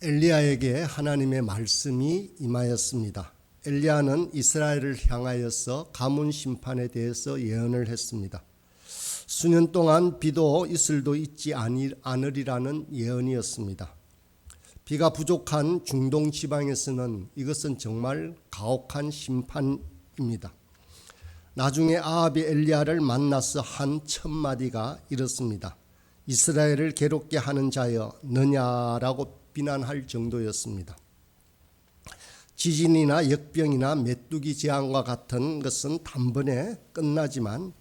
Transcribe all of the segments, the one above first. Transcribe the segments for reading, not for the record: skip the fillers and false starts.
엘리야에게 하나님의 말씀이 임하였습니다. 엘리야는 이스라엘을 향하여서 가문 심판에 대해서 예언을 했습니다. 수년 동안 비도 이슬도 있지 않으리라는 예언이었습니다. 비가 부족한 중동 지방에서는 이것은 정말 가혹한 심판입니다. 나중에 아합이 엘리야를 만나서 한 첫마디가 이렇습니다. 이스라엘을 괴롭게 하는 자여 너냐라고 비난할 정도였습니다. 지진이나 역병이나 메뚜기 재앙과 같은 것은 단번에 끝나지만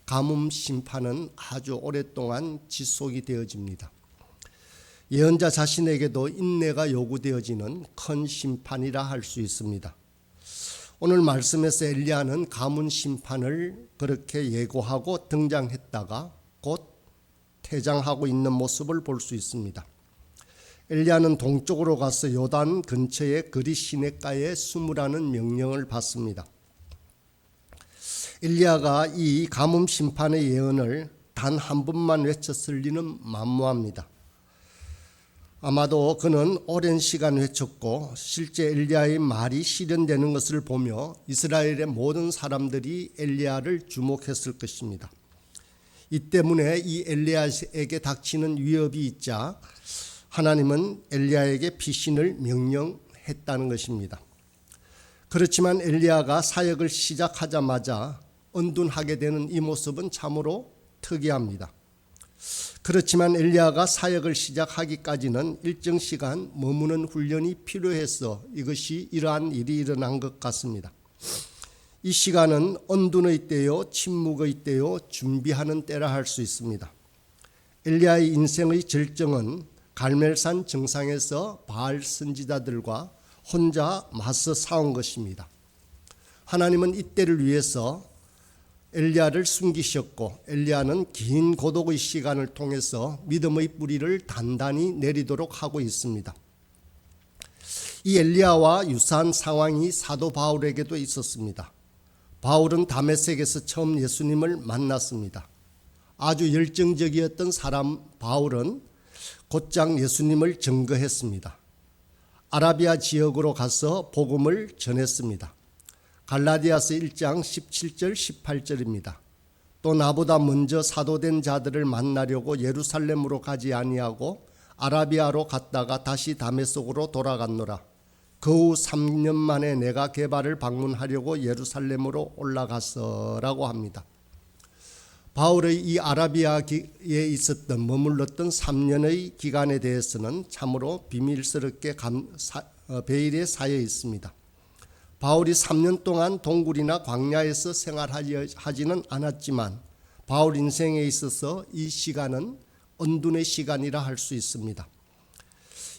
가뭄 심판은 아주 오랫동안 지속이 되어집니다. 예언자 자신에게도 인내가 요구되어지는 큰 심판이라 할 수 있습니다. 오늘 말씀에서 엘리야는 가뭄 심판을 그렇게 예고하고 등장했다가 곧 퇴장하고 있는 모습을 볼 수 있습니다. 엘리야는 동쪽으로 가서 요단 근처의 그리 시냇가에 숨으라는 명령을 받습니다. 엘리야가 이 가뭄 심판의 예언을 단 한 번만 외쳤을 리는 만무합니다. 아마도 그는 오랜 시간 외쳤고 실제 엘리야의 말이 실현되는 것을 보며 이스라엘의 모든 사람들이 엘리야를 주목했을 것입니다. 이 때문에 이 엘리야에게 닥치는 위협이 있자 하나님은 엘리야에게 피신을 명령했다는 것입니다. 그렇지만 엘리야가 사역을 시작하자마자 언둔하게 되는 이 모습은 참으로 특이합니다. 그렇지만 엘리야가 사역을 시작하기까지는 일정 시간 머무는 훈련이 필요해서 이것이 이러한 일이 일어난 것 같습니다. 이 시간은 언둔의 때요, 침묵의 때요, 준비하는 때라 할 수 있습니다. 엘리야의 인생의 절정은 갈멜산 정상에서 바알 선지자들과 혼자 맞서 싸운 것입니다. 하나님은 이 때를 위해서 엘리야를 숨기셨고 엘리야는 긴 고독의 시간을 통해서 믿음의 뿌리를 단단히 내리도록 하고 있습니다. 이 엘리야와 유사한 상황이 사도 바울에게도 있었습니다. 바울은 다메섹에서 처음 예수님을 만났습니다. 아주 열정적이었던 사람 바울은 곧장 예수님을 증거했습니다. 아라비아 지역으로 가서 복음을 전했습니다. 갈라디아서 1장 17절 18절입니다. 또 나보다 먼저 사도된 자들을 만나려고 예루살렘으로 가지 아니하고 아라비아로 갔다가 다시 다메섹으로 돌아갔노라. 그 후 3년 만에 내가 게바를 방문하려고 예루살렘으로 올라갔어라고 합니다. 바울의 이 아라비아에 있었던 머물렀던 3년의 기간에 대해서는 참으로 비밀스럽게 베일에 쌓여 있습니다. 바울이 3년 동안 동굴이나 광야에서 생활하지는 않았지만 바울 인생에 있어서 이 시간은 언둔의 시간이라 할 수 있습니다.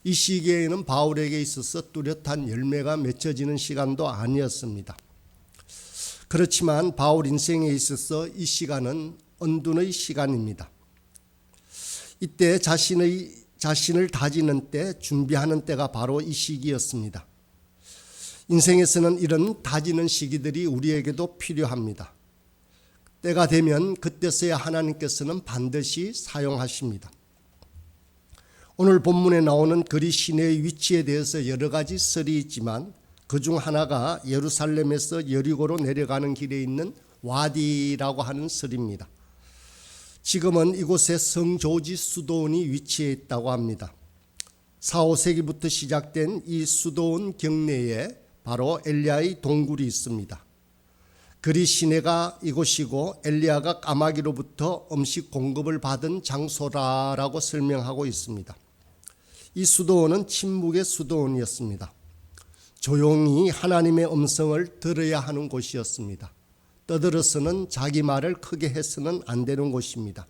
이 시기에는 바울에게 있어서 뚜렷한 열매가 맺혀지는 시간도 아니었습니다. 그렇지만 바울 인생에 있어서 이 시간은 언둔의 시간입니다. 이때 자신을 다지는 때, 준비하는 때가 바로 이 시기였습니다. 인생에서는 이런 다지는 시기들이 우리에게도 필요합니다. 때가 되면 그때서야 하나님께서는 반드시 사용하십니다. 오늘 본문에 나오는 그리 시내의 위치에 대해서 여러 가지 설이 있지만 그중 하나가 예루살렘에서 여리고로 내려가는 길에 있는 와디라고 하는 설입니다. 지금은 이곳에 성조지 수도원이 위치해 있다고 합니다. 4, 5세기부터 시작된 이 수도원 경내에 바로 엘리야의 동굴이 있습니다. 그리 시내가 이곳이고 엘리야가 까마귀로부터 음식 공급을 받은 장소라고 설명하고 있습니다. 이 수도원은 침묵의 수도원이었습니다. 조용히 하나님의 음성을 들어야 하는 곳이었습니다. 떠들어서는 자기 말을 크게 해서는 안 되는 곳입니다.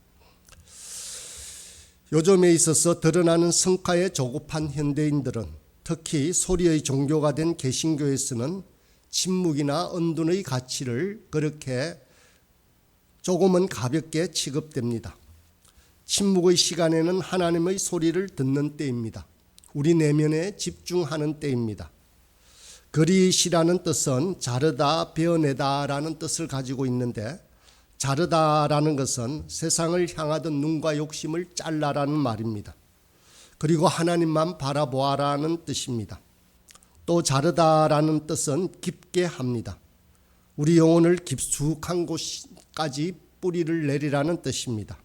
요즘에 있어서 드러나는 성과에 조급한 현대인들은 특히 소리의 종교가 된 개신교에서는 침묵이나 언둔의 가치를 그렇게 조금은 가볍게 취급됩니다. 침묵의 시간에는 하나님의 소리를 듣는 때입니다. 우리 내면에 집중하는 때입니다. 그리시라는 뜻은 자르다, 베어내다라는 뜻을 가지고 있는데 자르다라는 것은 세상을 향하던 눈과 욕심을 잘라라는 말입니다. 그리고 하나님만 바라보아라는 뜻입니다. 또 자르다라는 뜻은 깊게 합니다. 우리 영혼을 깊숙한 곳까지 뿌리를 내리라는 뜻입니다.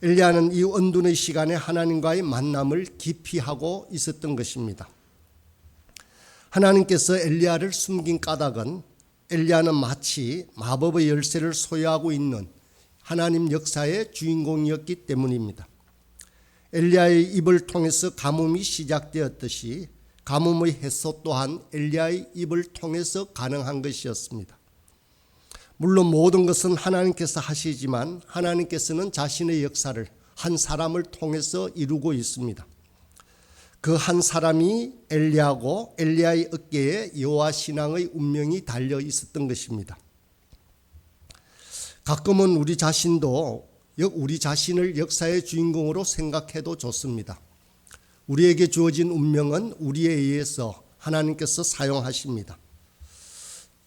엘리야는 이 언둔의 시간에 하나님과의 만남을 깊이 하고 있었던 것입니다. 하나님께서 엘리야를 숨긴 까닭은 엘리야는 마치 마법의 열쇠를 소유하고 있는 하나님 역사의 주인공이었기 때문입니다. 엘리야의 입을 통해서 가뭄이 시작되었듯이 가뭄의 해소 또한 엘리야의 입을 통해서 가능한 것이었습니다. 물론 모든 것은 하나님께서 하시지만 하나님께서는 자신의 역사를 한 사람을 통해서 이루고 있습니다. 그 한 사람이 엘리야고 엘리야의 어깨에 여호와 신앙의 운명이 달려 있었던 것입니다. 가끔은 우리 자신을 역사의 주인공으로 생각해도 좋습니다. 우리에게 주어진 운명은 우리에 의해서 하나님께서 사용하십니다.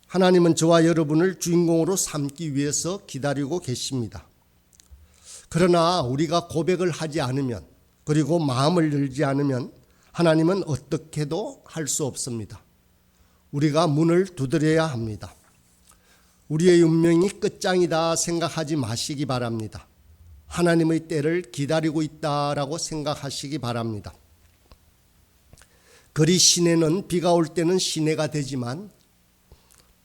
하나님은 저와 여러분을 주인공으로 삼기 위해서 기다리고 계십니다. 그러나 우리가 고백을 하지 않으면, 그리고 마음을 열지 않으면 하나님은 어떻게도 할 수 없습니다. 우리가 문을 두드려야 합니다. 우리의 운명이 끝장이다 생각하지 마시기 바랍니다. 하나님의 때를 기다리고 있다라고 생각하시기 바랍니다. 그리 시내는 비가 올 때는 시내가 되지만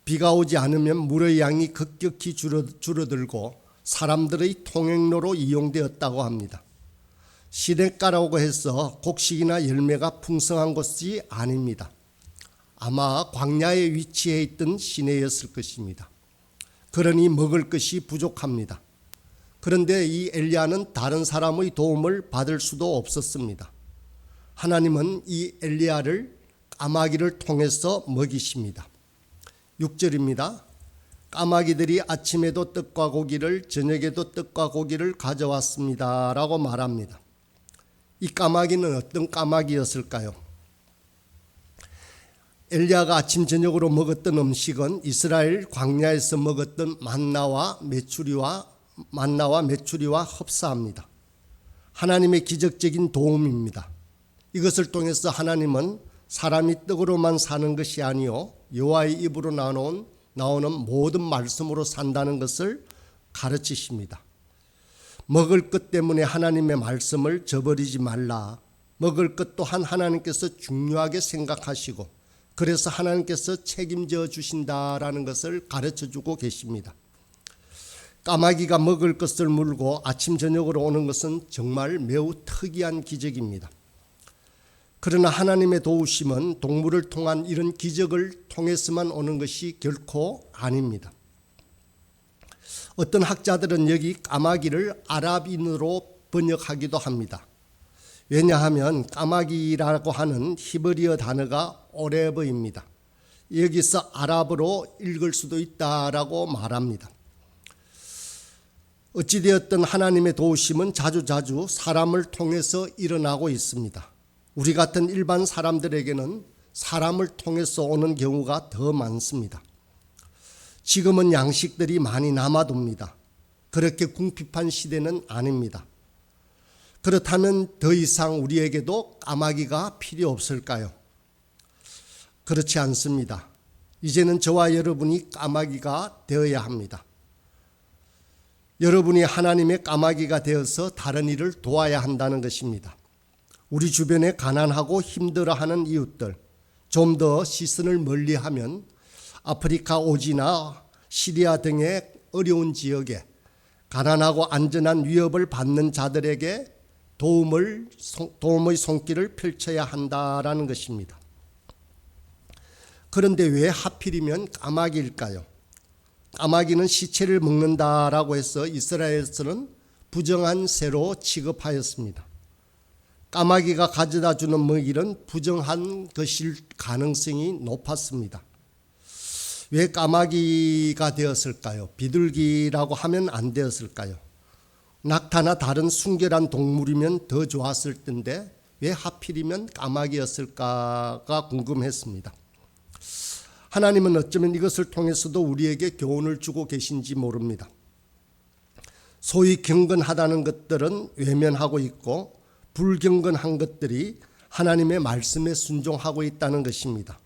비가 오지 않으면 물의 양이 급격히 줄어들고 사람들의 통행로로 이용되었다고 합니다. 시냇가라고 해서 곡식이나 열매가 풍성한 곳이 아닙니다. 아마 광야에 위치해 있던 시내였을 것입니다. 그러니 먹을 것이 부족합니다. 그런데 이 엘리야는 다른 사람의 도움을 받을 수도 없었습니다. 하나님은 이 엘리야를 까마귀를 통해서 먹이십니다. 6절입니다. 까마귀들이 아침에도 떡과 고기를 저녁에도 떡과 고기를 가져왔습니다 라고 말합니다. 이 까마귀는 어떤 까마귀였을까요? 엘리야가 아침 저녁으로 먹었던 음식은 이스라엘 광야에서 먹었던 만나와 메추리와 흡사합니다. 하나님의 기적적인 도움입니다. 이것을 통해서 하나님은 사람이 떡으로만 사는 것이 아니요 여호와의 입으로 나오는 모든 말씀으로 산다는 것을 가르치십니다. 먹을 것 때문에 하나님의 말씀을 저버리지 말라. 먹을 것 또한 하나님께서 중요하게 생각하시고 그래서 하나님께서 책임져 주신다라는 것을 가르쳐주고 계십니다. 까마귀가 먹을 것을 물고 아침 저녁으로 오는 것은 정말 매우 특이한 기적입니다. 그러나 하나님의 도우심은 동물을 통한 이런 기적을 통해서만 오는 것이 결코 아닙니다. 어떤 학자들은 여기 까마귀를 아랍인으로 번역하기도 합니다. 왜냐하면 까마귀라고 하는 히브리어 단어가 오레브입니다. 여기서 아랍어로 읽을 수도 있다라고 말합니다. 어찌되었든 하나님의 도우심은 자주자주 사람을 통해서 일어나고 있습니다. 우리 같은 일반 사람들에게는 사람을 통해서 오는 경우가 더 많습니다. 지금은 양식들이 많이 남아돕니다. 그렇게 궁핍한 시대는 아닙니다. 그렇다면 더 이상 우리에게도 까마귀가 필요 없을까요? 그렇지 않습니다. 이제는 저와 여러분이 까마귀가 되어야 합니다. 여러분이 하나님의 까마귀가 되어서 다른 일을 도와야 한다는 것입니다. 우리 주변에 가난하고 힘들어하는 이웃들, 좀 더 시선을 멀리하면 아프리카 오지나 시리아 등의 어려운 지역에 가난하고 안전한 위협을 받는 자들에게 도움의 손길을 펼쳐야 한다라는 것입니다. 그런데 왜 하필이면 까마귀일까요? 까마귀는 시체를 먹는다라고 해서 이스라엘에서는 부정한 새로 취급하였습니다. 까마귀가 가져다 주는 먹이는 부정한 것일 가능성이 높았습니다. 왜 까마귀가 되었을까요? 비둘기라고 하면 안 되었을까요? 낙타나 다른 순결한 동물이면 더 좋았을 텐데 왜 하필이면 까마귀였을까가 궁금했습니다. 하나님은 어쩌면 이것을 통해서도 우리에게 교훈을 주고 계신지 모릅니다. 소위 경건하다는 것들은 외면하고 있고 불경건한 것들이 하나님의 말씀에 순종하고 있다는 것입니다.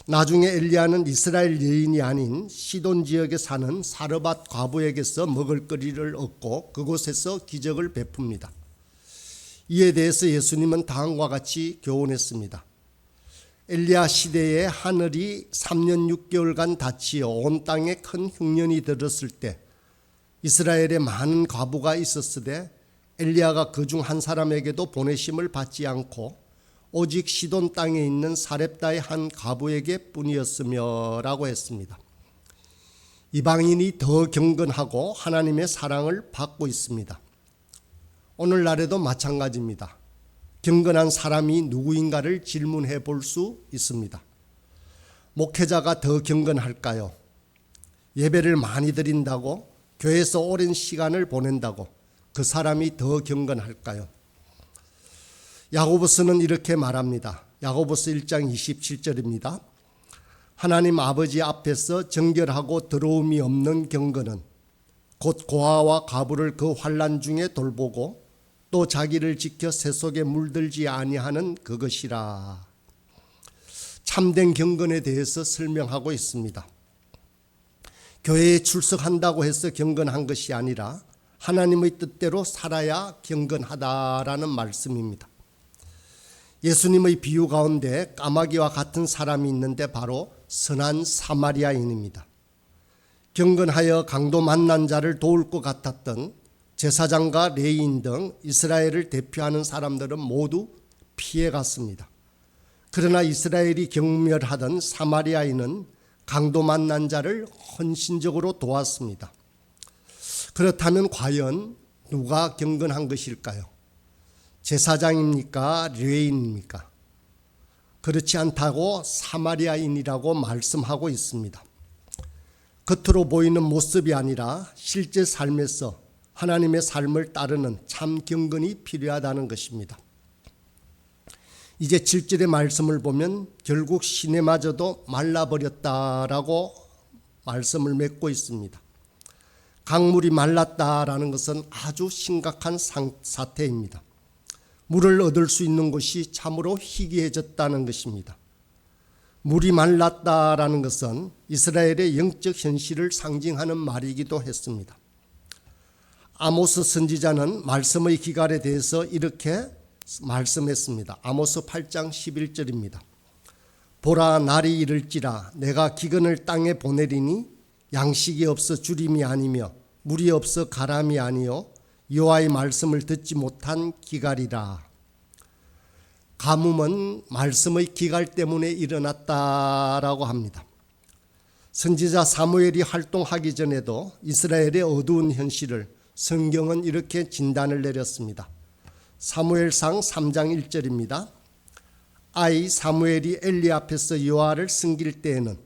나중에 엘리야는 이스라엘 여인이 아닌 시돈 지역에 사는 사르밧 과부에게서 먹을거리를 얻고 그곳에서 기적을 베풉니다. 이에 대해서 예수님은 다음과 같이 교훈했습니다. 엘리야 시대에 하늘이 3년 6개월간 닫히어 온 땅에 큰 흉년이 들었을 때 이스라엘에 많은 과부가 있었으되 엘리야가 그중 한 사람에게도 보내심을 받지 않고 오직 시돈 땅에 있는 사렙다의 한 과부에게 뿐이었으며 라고 했습니다. 이방인이 더 경건하고 하나님의 사랑을 받고 있습니다. 오늘날에도 마찬가지입니다. 경건한 사람이 누구인가를 질문해 볼 수 있습니다. 목회자가 더 경건할까요? 예배를 많이 드린다고, 교회에서 오랜 시간을 보낸다고 그 사람이 더 경건할까요? 야고보서는 이렇게 말합니다. 야고보서 1장 27절입니다. 하나님 아버지 앞에서 정결하고 더러움이 없는 경건은 곧 고아와 과부를 그 환난 중에 돌보고 또 자기를 지켜 새 속에 물들지 아니하는 그것이라. 참된 경건에 대해서 설명하고 있습니다. 교회에 출석한다고 해서 경건한 것이 아니라 하나님의 뜻대로 살아야 경건하다라는 말씀입니다. 예수님의 비유 가운데 까마귀와 같은 사람이 있는데 바로 선한 사마리아인입니다. 경건하여 강도 만난 자를 도울 것 같았던 제사장과 레위인 등 이스라엘을 대표하는 사람들은 모두 피해갔습니다. 그러나 이스라엘이 경멸하던 사마리아인은 강도 만난 자를 헌신적으로 도왔습니다. 그렇다면 과연 누가 경건한 것일까요? 제사장입니까? 레위인입니까? 그렇지 않다고 사마리아인이라고 말씀하고 있습니다. 겉으로 보이는 모습이 아니라 실제 삶에서 하나님의 삶을 따르는 참 경건이 필요하다는 것입니다. 이제 7절의 말씀을 보면 결국 시내마저도 말라버렸다라고 말씀을 맺고 있습니다. 강물이 말랐다라는 것은 아주 심각한 사태입니다. 물을 얻을 수 있는 곳이 참으로 희귀해졌다는 것입니다. 물이 말랐다라는 것은 이스라엘의 영적 현실을 상징하는 말이기도 했습니다. 아모스 선지자는 말씀의 기갈에 대해서 이렇게 말씀했습니다. 아모스 8장 11절입니다. 보라, 날이 이를지라 내가 기근을 땅에 보내리니 양식이 없어 주림이 아니며 물이 없어 가람이 아니요 여호와의 말씀을 듣지 못한 기갈이라. 가뭄은 말씀의 기갈 때문에 일어났다라고 합니다. 선지자 사무엘이 활동하기 전에도 이스라엘의 어두운 현실을 성경은 이렇게 진단을 내렸습니다. 사무엘상 3장 1절입니다. 아이 사무엘이 엘리 앞에서 여호와를 섬길 때에는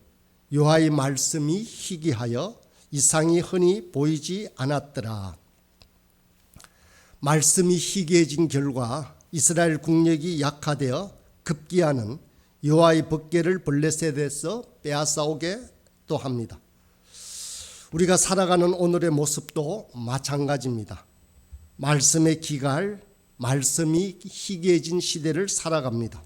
여호와의 말씀이 희귀하여 이상이 흔히 보이지 않았더라. 말씀이 희귀해진 결과 이스라엘 국력이 약화되어 급기야는 여호와의 법궤를 블레셋에서 빼앗아오게 또 합니다. 우리가 살아가는 오늘의 모습도 마찬가지입니다. 말씀의 기갈, 말씀이 희귀해진 시대를 살아갑니다.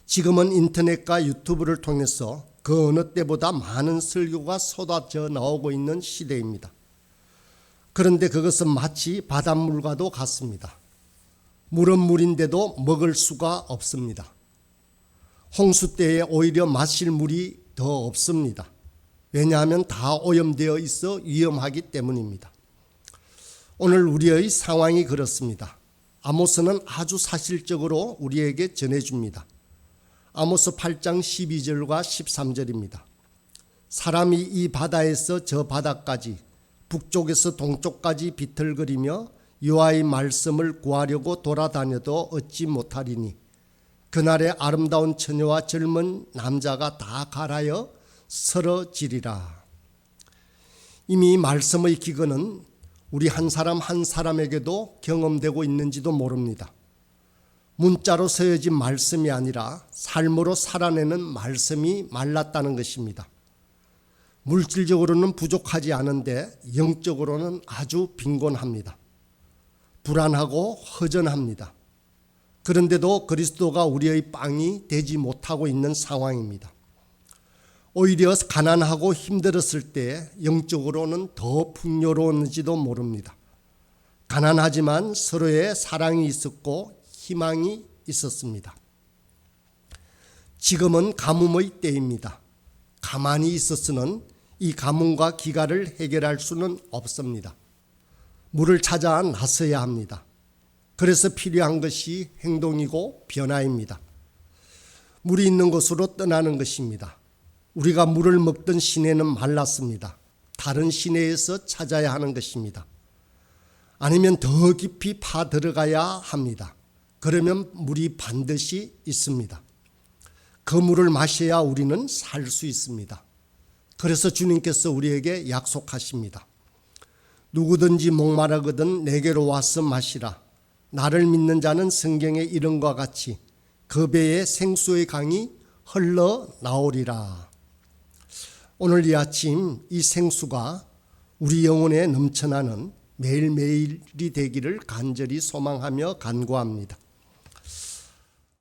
지금은 인터넷과 유튜브를 통해서 그 어느 때보다 많은 설교가 쏟아져 나오고 있는 시대입니다. 그런데 그것은 마치 바닷물과도 같습니다. 물은 물인데도 먹을 수가 없습니다. 홍수 때에 오히려 마실 물이 더 없습니다. 왜냐하면 다 오염되어 있어 위험하기 때문입니다. 오늘 우리의 상황이 그렇습니다. 아모스는 아주 사실적으로 우리에게 전해줍니다. 아모스 8장 12절과 13절입니다. 사람이 이 바다에서 저 바다까지 북쪽에서 동쪽까지 비틀거리며 여호와의 말씀을 구하려고 돌아다녀도 얻지 못하리니 그날에 아름다운 처녀와 젊은 남자가 다 갈아여 쓰러지리라. 이미 말씀의 기근은 우리 한 사람 한 사람에게도 경험되고 있는지도 모릅니다. 문자로 쓰여진 말씀이 아니라 삶으로 살아내는 말씀이 말랐다는 것입니다. 물질적으로는 부족하지 않은데 영적으로는 아주 빈곤합니다. 불안하고 허전합니다. 그런데도 그리스도가 우리의 빵이 되지 못하고 있는 상황입니다. 오히려 가난하고 힘들었을 때 영적으로는 더 풍요로웠는지도 모릅니다. 가난하지만 서로의 사랑이 있었고 희망이 있었습니다. 지금은 가뭄의 때입니다. 가만히 있어서는 이 가뭄과 기가를 해결할 수는 없습니다. 물을 찾아 나서야 합니다. 그래서 필요한 것이 행동이고 변화입니다. 물이 있는 곳으로 떠나는 것입니다. 우리가 물을 먹던 시내는 말랐습니다. 다른 시내에서 찾아야 하는 것입니다. 아니면 더 깊이 파 들어가야 합니다. 그러면 물이 반드시 있습니다. 그 물을 마셔야 우리는 살 수 있습니다. 그래서 주님께서 우리에게 약속하십니다. 누구든지 목마르거든 내게로 와서 마시라. 나를 믿는 자는 성경에 이런 것과 같이 그 배에 생수의 강이 흘러나오리라. 오늘 이 아침 이 생수가 우리 영혼에 넘쳐나는 매일매일이 되기를 간절히 소망하며 간구합니다.